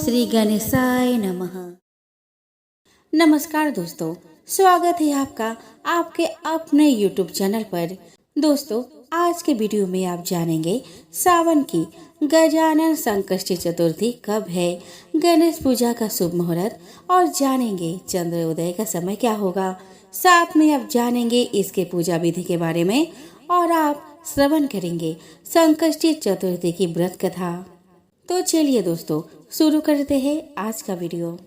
श्री गणेशाय नमः। नमस्कार दोस्तों, स्वागत है आपका आपके अपने YouTube चैनल पर। दोस्तों, आज के वीडियो में आप जानेंगे सावन की गजानन संकष्टी चतुर्थी कब है, गणेश पूजा का शुभ मुहूर्त और जानेंगे चंद्रोदय का समय क्या होगा। साथ में आप जानेंगे इसके पूजा विधि के बारे में और आप श्रवण करेंगे संकष्टी चतुर्थी की व्रत कथा। तो चलिए दोस्तों, शुरू करते हैं आज का वीडियो।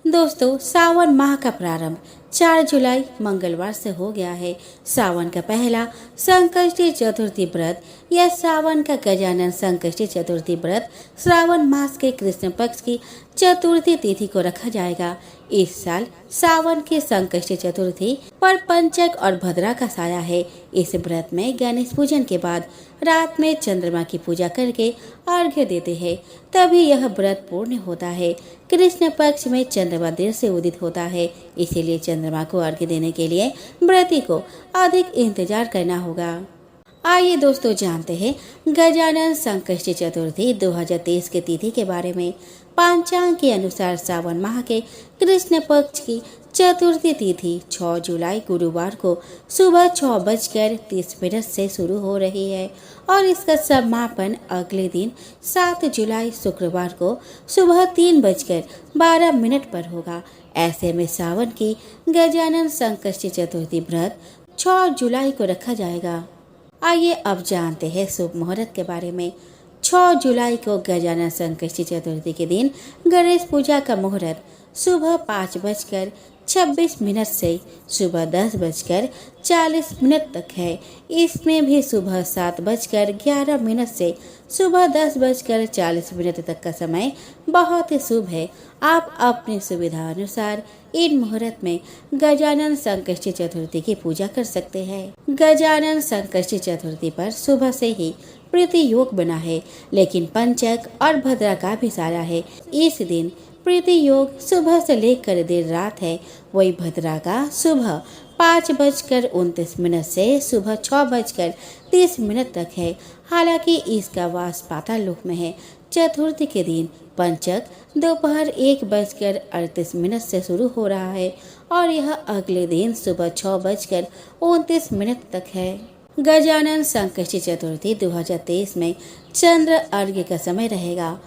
दोस्तों, सावन माह का प्रारंभ 4 जुलाई मंगलवार से हो गया है। सावन का पहला संकष्टी चतुर्थी व्रत या सावन का गजानन संकष्टी चतुर्थी व्रत श्रावण मास के कृष्ण पक्ष की चतुर्थी तिथि को रखा जाएगा। इस साल सावन की संकष्टी चतुर्थी पर पंचक और भद्रा का साया है। इस व्रत में गणेश पूजन के बाद रात में चंद्रमा की पूजा करके अर्घ्य देते हैं, तभी यह व्रत पूर्ण होता है। कृष्ण पक्ष में चंद्रमा देर से उदित होता है, इसीलिए चंद्रमा को अर्घ्य देने के लिए व्रती को अधिक इंतजार करना होगा। आइए दोस्तों, जानते हैं गजानन संकष्टी चतुर्थी 2023 के तिथि के बारे में। पंचांग के अनुसार सावन माह के कृष्ण पक्ष की चतुर्थी तिथि 6 जुलाई गुरुवार को सुबह 6:30 से शुरू हो रही है और इसका समापन अगले दिन 7 जुलाई शुक्रवार को सुबह 3:12 पर होगा। ऐसे में सावन की गजानन संकष्टी चतुर्थी व्रत 6 जुलाई को रखा जाएगा। आइए अब जानते हैं शुभ मुहूर्त के बारे में। 6 जुलाई को गजानन संकष्टी चतुर्थी के दिन गणेश पूजा का मुहूर्त सुबह 5:26 से सुबह 10:40 तक है। इसमें भी सुबह 7:11 से सुबह 10:40 तक का समय बहुत ही शुभ है। आप अपनी सुविधा अनुसार इन मुहूर्त में गजानन संकष्टी चतुर्थी की पूजा कर सकते हैं। गजानन संकष्टी चतुर्थी पर सुबह से ही प्रीति योग बना है, लेकिन पंचक और भद्रा का भी साया है। इस दिन प्रीति योग सुबह से लेकर देर रात है, वही भद्रा का सुबह 5:29 से सुबह 6:30 तक है। हालांकि इसका वास पाताल लोक में है। चतुर्थी के दिन पंचक दोपहर 1:38 से शुरू हो रहा है और यह अगले दिन सुबह 6:29 तक है। गजानन संकष्टी चतुर्थी 2023 में चंद्र अर्घ्य का समय रहेगा।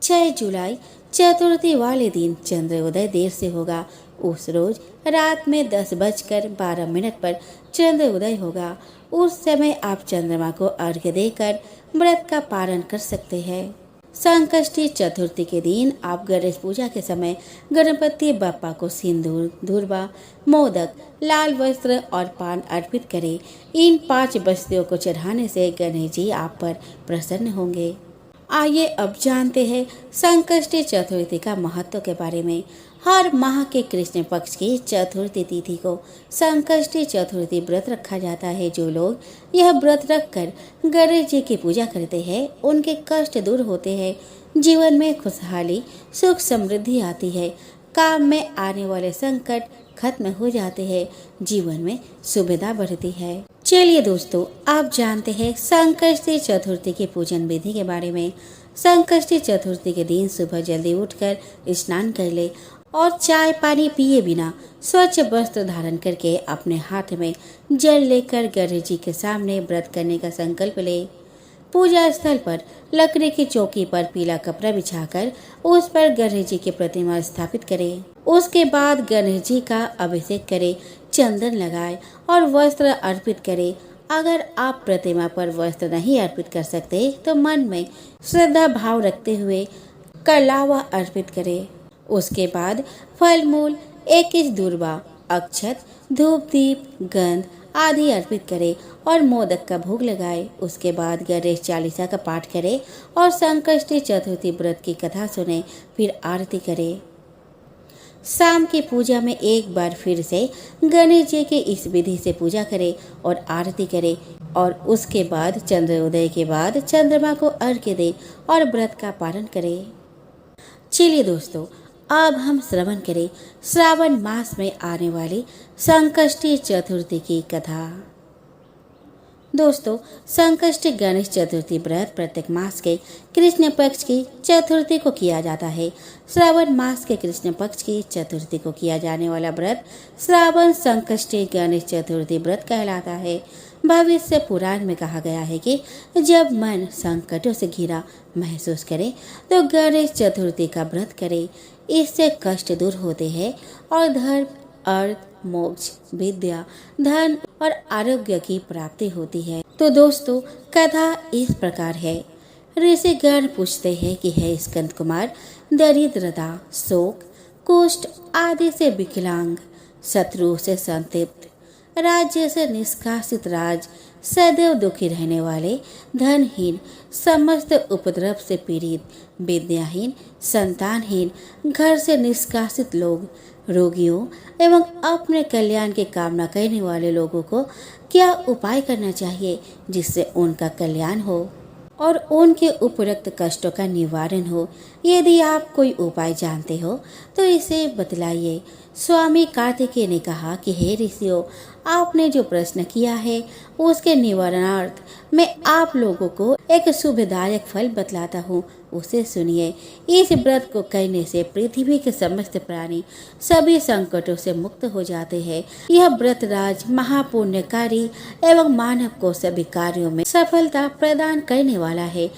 6 जुलाई चतुर्थी वाले दिन चंद्रोदय देर से होगा। उस रोज रात में 10:12 पर चंद्रोदय होगा। उस समय आप चंद्रमा को अर्घ्य देकर व्रत का पालन कर सकते हैं। संकष्टी चतुर्थी के दिन आप गणेश पूजा के समय गणपति बप्पा को सिंदूर, धूर्वा, मोदक, लाल वस्त्र और पान अर्पित करें। इन 5 वस्तुओं को चढ़ाने से गणेश जी आप पर प्रसन्न होंगे। आइए अब जानते हैं संकष्टी चतुर्थी का महत्व के बारे में। हर माह के कृष्ण पक्ष की चतुर्थी तिथि को संकष्टी चतुर्थी व्रत रखा जाता है। जो लोग यह व्रत रखकर गणेश जी की पूजा करते हैं, उनके कष्ट दूर होते हैं, जीवन में खुशहाली, सुख समृद्धि आती है, काम में आने वाले संकट खत्म हो जाते हैं, जीवन में सुविधा बढ़ती है। चलिए दोस्तों, आप जानते हैं संकष्टी चतुर्थी की पूजन विधि के बारे में। संकष्टी चतुर्थी के दिन सुबह जल्दी उठकर स्नान कर ले और चाय पानी पिए बिना स्वच्छ वस्त्र धारण करके अपने हाथ में जल लेकर गणेश जी के सामने व्रत करने का संकल्प ले। पूजा स्थल पर लकड़ी की चौकी पर पीला कपड़ा बिछाकर उस पर गणेश जी की प्रतिमा स्थापित करें। उसके बाद गणेश जी का अभिषेक करें, चंदन लगाए और वस्त्र अर्पित करें। अगर आप प्रतिमा पर वस्त्र नहीं अर्पित कर सकते तो मन में श्रद्धा भाव रखते हुए कलावा अर्पित करें। उसके बाद फल मूल, 21 दूर्वा, अक्षत, धूप दीप, गंध आदि अर्पित करें और मोदक का भोग लगाए। उसके बाद गणेश चालीसा का पाठ करें और संकष्टी चतुर्थी व्रत की कथा सुने, फिर आरती करें। शाम की पूजा में एक बार फिर से गणेश जी की इस विधि से पूजा करें और आरती करें और उसके बाद चंद्रोदय के बाद चंद्रमा को अर्घ्य दें और व्रत का पालन करें। चलिए दोस्तों, अब हम श्रवण करें श्रावण मास में आने वाली संकष्टी चतुर्थी की कथा। दोस्तों, संकष्टी गणेश चतुर्थी व्रत प्रत्येक मास के कृष्ण पक्ष की चतुर्थी को किया जाता है। श्रावण मास के कृष्ण पक्ष की चतुर्थी को किया जाने वाला व्रत श्रावण संकष्टी गणेश चतुर्थी व्रत कहलाता है। भविष्य पुराण में कहा गया है कि जब मन संकटों से घिरा महसूस करे तो गणेश चतुर्थी का व्रत करे। इससे कष्ट दूर होते हैं और धर्म, अर्थ, मोक्ष, विद्या, धन और आरोग्य की प्राप्ति होती है। तो दोस्तों, कथा इस प्रकार है। ऋषिगण पूछते हैं कि हे स्कंद कुमार, दरिद्रता, शोक, कुष्ठ आदि से विकलांग, शत्रु से संतप्त, राज्य से निष्कासित राज, सदैव दुखी रहने वाले, धनहीन, समस्त उपद्रव से पीड़ित, विद्याहीन, संतानहीन, घर से निष्कासित लोग, रोगियों एवं अपने कल्याण की कामना करने वाले लोगों को क्या उपाय करना चाहिए जिससे उनका कल्याण हो और उनके उपरोक्त कष्टों का निवारण हो। यदि आप कोई उपाय जानते हो तो इसे बतलाइए। स्वामी कार्तिकेय ने कहा कि हे ऋषियों, आपने जो प्रश्न किया है उसके निवारणार्थ मैं आप लोगों को एक शुभदायक फल बतलाता हूँ, उसे सुनिए। इस व्रत को करने से पृथ्वी के समस्त प्राणी सभी संकटों से मुक्त हो जाते हैं। यह व्रत राज महापुण्यकारी एवं मानव को सभी कार्यों में सफलता प्रदान करने वाला है।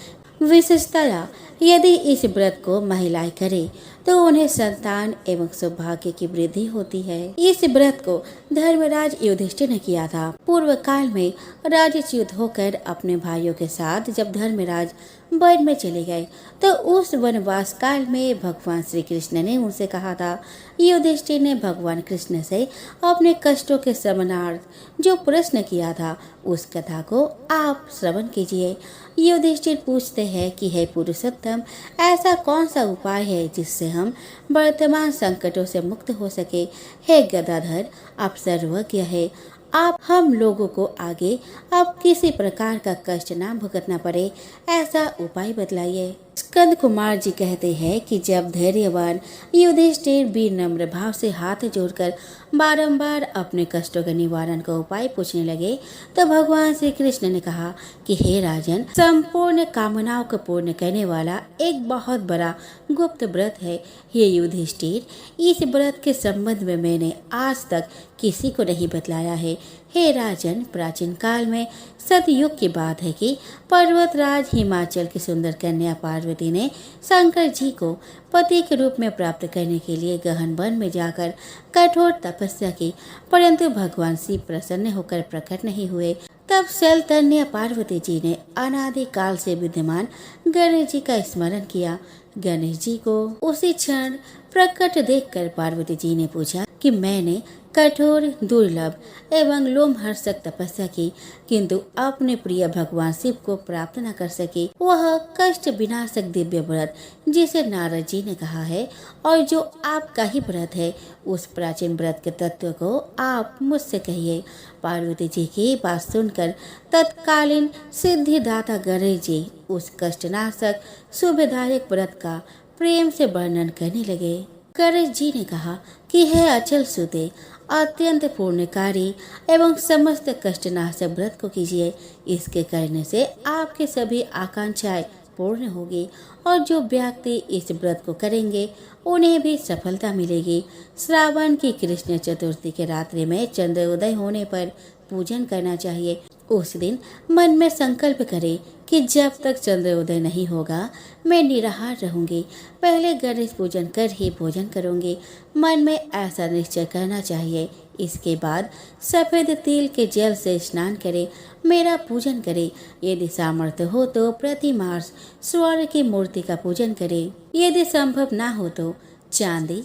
विशेषतया यदि इस व्रत को महिलाएं करें तो उन्हें संतान एवं सौभाग्य की वृद्धि होती है। इस व्रत को धर्मराज युधिष्ठिर ने किया था। पूर्व काल में राजच्युत होकर अपने भाइयों के साथ जब धर्मराज वन में चले गए तो उस वनवास काल में भगवान श्री कृष्ण ने उनसे कहा था। युधिष्ठिर ने भगवान कृष्ण से अपने कष्टों के शमनार्थ जो प्रश्न किया था उस कथा को आप श्रवण कीजिए। युधिष्ठिर पूछते हैं कि हे पुरुषोत्तम, ऐसा कौन सा उपाय है जिससे हम वर्तमान संकटों से मुक्त हो सके। हे गदाधर, आप सर्वज्ञ है, आप हम लोगों को आगे अब किसी प्रकार का कष्ट ना भुगतना पड़े, ऐसा उपाय बतलाइए। स्कंद कुमार जी कहते हैं कि जब धैर्यवान युधिष्ठिर भी नम्र भाव से हाथ जोड़कर बारंबार अपने कष्टों के निवारण का उपाय पूछने लगे तो भगवान श्री कृष्ण ने कहा कि हे राजन, संपूर्ण कामनाओं को पूर्ण करने वाला एक बहुत बड़ा गुप्त व्रत है। ये युधिष्ठिर, इस व्रत के संबंध में मैंने आज तक किसी को नहीं बतलाया है। हे राजन, प्राचीन काल में सतयुग की बात है कि पर्वतराज हिमाचल की सुंदर कन्या पार्वती ने शंकर जी को पति के रूप में प्राप्त करने के लिए गहन वन में जाकर कठोर तपस्या की, परंतु भगवान शिव प्रसन्न होकर प्रकट नहीं हुए। तब शैलतन्य पार्वती जी ने अनादि काल से विद्यमान गणेश जी का स्मरण किया। गणेश जी को उसी क्षण प्रकट देखकर पार्वती जी ने पूछा कि मैंने कठोर, दुर्लभ एवं लोमहर्षक तपस्या की किंतु अपने प्रिय भगवान शिव को प्राप्त न कर सकी। वह कष्ट विनाशक दिव्य व्रत जिसे नारद जी ने कहा है और जो आपका ही व्रत है, उस प्राचीन व्रत के तत्व को आप मुझसे कहिए। पार्वती जी की बात सुनकर तत्कालीन सिद्धिदाता गणेश जी उस कष्टनाशक शुभदायक व्रत का प्रेम से वर्णन करने लगे। गणेश जी ने कहा कि हे अचल सुते, अत्यंत पूर्णकारी एवं समस्त कष्टनाशक व्रत को कीजिए। इसके करने से आपके सभी आकांक्षाएं पूर्ण होगी और जो व्यक्ति इस व्रत को करेंगे उन्हें भी सफलता मिलेगी। श्रावण की कृष्ण चतुर्थी के रात्रि में चंद्रोदय होने पर पूजन करना चाहिए। उस दिन मन में संकल्प करें कि जब तक चंद्रोदय नहीं होगा मैं निराहार रहूंगी, पहले गणेश पूजन कर ही भोजन करूंगी। मन में ऐसा निश्चय करना चाहिए। इसके बाद सफेद तिल के जल से स्नान करें, मेरा पूजन करें। यदि सामर्थ्य हो तो प्रति मास स्वर्ण की मूर्ति का पूजन करें। यदि संभव ना हो तो चांदी,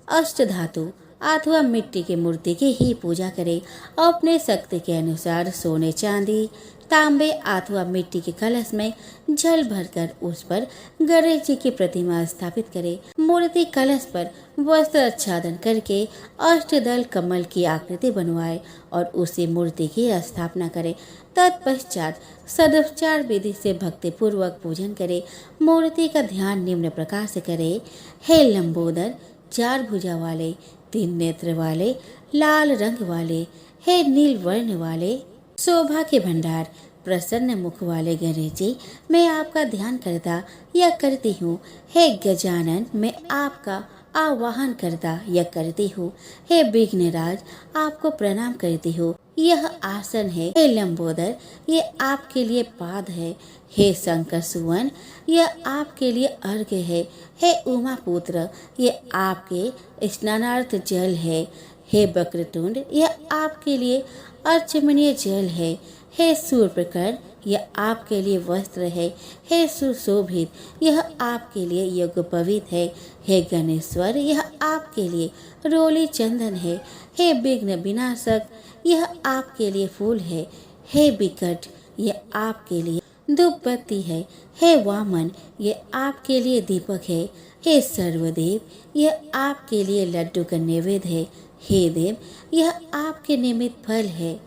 अष्टधातु अथवा मिट्टी की मूर्ति की ही पूजा करें। अपने शक्ति के अनुसार सोने, चांदी, तांबे अथवा मिट्टी के कलश में जल भरकर उस पर गणेश जी की प्रतिमा स्थापित करें। मूर्ति कलश पर वस्त्र आच्छादन करके अष्टदल कमल की आकृति बनवाए और उसी मूर्ति की स्थापना करें। तत्पश्चात सदोपचार विधि से भक्ति पूर्वक पूजन करें। मूर्ति का ध्यान निम्न प्रकार से करें। हे लंबोदर, 4 भुजा वाले, 3 नेत्र वाले, लाल रंग वाले, हे नील वर्ण वाले, शोभा के भंडार, प्रसन्न मुख वाले गणेश जी, मैं आपका ध्यान करता या करती हूँ। हे गजानन, मैं आपका आवाहन करता या करती हूँ। हे विघ्नराज, आपको प्रणाम करती हूँ। यह आसन है। हे लंबोदर, ये आपके लिए पाद है। हे शंकर सुवन, यह आपके लिए अर्घ्य है। हे उमा पुत्र, ये आपके स्नानार्थ जल है। हे वक्रतुंड, यह आपके लिए अर्चमनीय जल है। हे सूर्यप्रकर, यह आपके लिए वस्त्र है। हे सुशोभित, यह आपके लिए यज्ञोपवीत है। हे गणेश्वर, यह आपके लिए रोली चंदन है। हे विघ्न विनाशक, यह आपके लिए फूल है। हे विकट, यह आपके लिए धूप बत्ती है। हे वामन, यह आपके लिए दीपक है। हे सर्वदेव, यह आपके लिए लड्डू का नैवेद्य है। हे देव, यह आपके निमित्त फल है।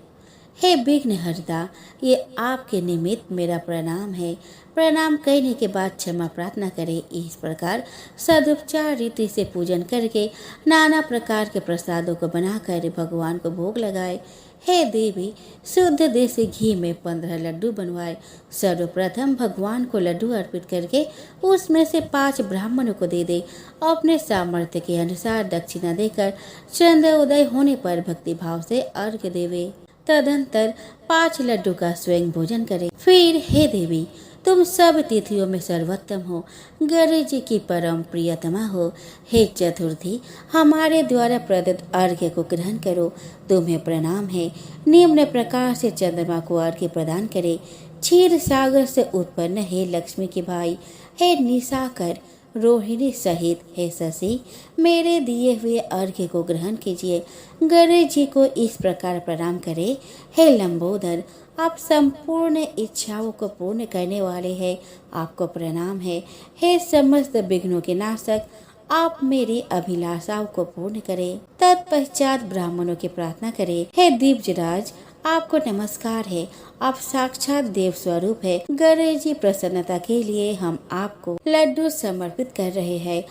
हे विघ्नहर्ता, ये आपके निमित्त मेरा प्रणाम है। प्रणाम करने के बाद क्षमा प्रार्थना करें। इस प्रकार सदुपचार रीति से पूजन करके नाना प्रकार के प्रसादों को बनाकर भगवान को भोग लगाए। हे देवी, शुद्ध देसी घी में 15 लड्डू बनवाए। सर्वप्रथम भगवान को लड्डू अर्पित करके उसमें से 5 ब्राह्मणों को दे दे। अपने सामर्थ्य के अनुसार दक्षिणा देकर चंद्र उदय होने पर भक्ति भाव से अर्घ्य देवे। तदंतर 5 लड्डू का स्वयं भोजन करे। फिर हे देवी, तुम सब तिथियों में सर्वोत्तम हो, गणेश जी की परम प्रियतमा हो। हे चतुर्थी, हमारे द्वारा प्रदत्त अर्घ्य को ग्रहण करो। तुम्हें प्रणाम है। निम्न प्रकार से चंद्रमा को अर्घ्य प्रदान करे। क्षीर सागर से उत्पन्न हे लक्ष्मी के भाई, हे निशाकर, रोहिणी सहित हे शशि, मेरे दिए हुए अर्घ्य को ग्रहण कीजिए। गणेश जी को इस प्रकार प्रणाम करें। हे लंबोदर, आप संपूर्ण इच्छाओं को पूर्ण करने वाले हैं, आपको प्रणाम है। हे समस्त विघ्नों के नाशक, आप मेरी अभिलाषाओं को पूर्ण करें। तत्पश्चात ब्राह्मणों की प्रार्थना करें। हे दिव्यराज, आपको नमस्कार है। आप साक्षात देव स्वरूप है। गणेश जी, प्रसन्नता के लिए हम आपको लड्डू समर्पित कर रहे हैं।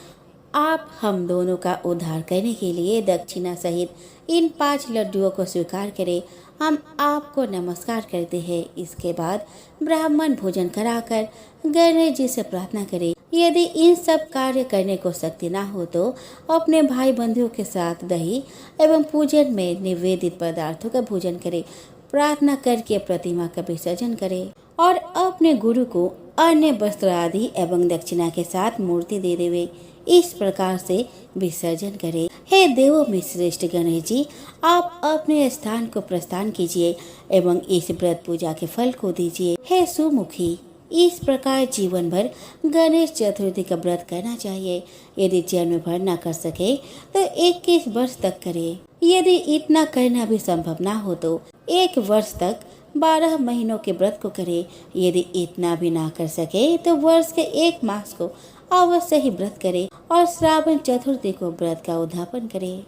आप हम दोनों का उद्धार करने के लिए दक्षिणा सहित इन 5 लड्डुओं को स्वीकार करें। हम आपको नमस्कार करते हैं। इसके बाद ब्राह्मण भोजन कराकर गणेश जी से प्रार्थना करें। यदि इन सब कार्य करने को शक्ति ना हो तो अपने भाई बंधुओं के साथ दही एवं पूजन में निवेदित पदार्थों का भोजन करें। प्रार्थना करके प्रतिमा का विसर्जन करें और अपने गुरु को अन्य वस्त्र आदि एवं दक्षिणा के साथ मूर्ति दे देवे। इस प्रकार से विसर्जन करें। हे देवों में श्रेष्ठ गणेश जी, आप अपने स्थान को प्रस्थान कीजिए एवं इस व्रत पूजा के फल को दीजिए। हे सुमुखी, इस प्रकार जीवन भर गणेश चतुर्थी का व्रत करना चाहिए। यदि जन्म भर न कर सके तो 21 वर्ष तक करे। यदि इतना करना भी संभव ना हो तो 1 वर्ष तक 12 महीनों के व्रत को करे। यदि इतना भी ना कर सके तो वर्ष के 1 मास को अवश्य ही व्रत करे और श्रावण चतुर्थी को व्रत का उद्यापन करे।